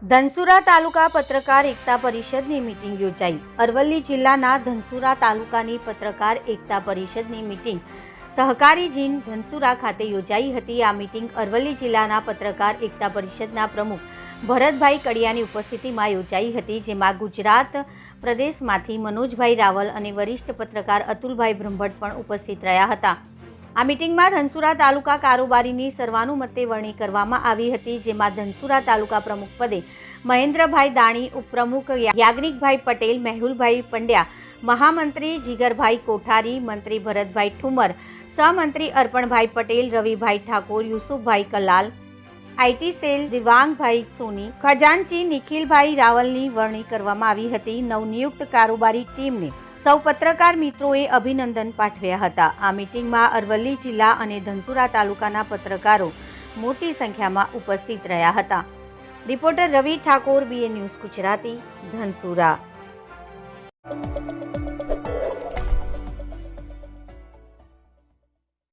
ધનસુરા તાલુકા પત્રકાર એકતા પરિષદની મીટિંગ યોજાઈ। અરવલ્લી જિલ્લાના ધનસુરા તાલુકાની પત્રકાર એકતા પરિષદની મીટિંગ સહકારી જીન ધનસુરા ખાતે યોજાઈ હતી। આ મીટિંગ અરવલ્લી જિલ્લાના પત્રકાર એકતા પરિષદના પ્રમુખ ભરતભાઈ કડિયાની ઉપસ્થિતિમાં યોજાઈ હતી, જેમાં ગુજરાત પ્રદેશમાંથી મનોજભાઈ રાવલ અને વરિષ્ઠ પત્રકાર અતુલભાઈ બ્રહ્મભટ્ટ પણ ઉપસ્થિત રહ્યા હતા। આ મીટિંગમાં ધનસુરા તાલુકા કારોબારીની સર્વાનુમતે વરણી કરવામાં આવી હતી, જેમાં ધનસુરા તાલુકા પ્રમુખ પદે મહેન્દ્રભાઈ દાણી, ઉપપ્રમુખ યાજ્ઞિકભાઈ પટેલ, મેહુલભાઈ પંડ્યા, મહામંત્રી જીગરભાઈ કોઠારી, મંત્રી ભરતભાઈ ઠુમર, સહમંત્રી અર્પણભાઈ પટેલ, રવિભાઈ ઠાકોર, યુસુફભાઈ કલાલ, આઈટી સેલ દિવાંગભાઈ સોની, ખજાનચી નિખિલભાઈ રાવલની વરણી કરવામાં આવી હતી। નવનિયુક્ત કારોબારી ટીમને સૌ પત્રકાર મિત્રોએ અભિનંદન પાઠવ્યા હતા। આ મીટિંગમાં અરવલ્લી જિલ્લા અને ધનસુરા તાલુકાના પત્રકારો મોટી સંખ્યામાં ઉપસ્થિત રહ્યા હતા। રિપોર્ટર રવિ ઠાકોર, BA ન્યૂઝ ગુજરાતી, ધનસુરા।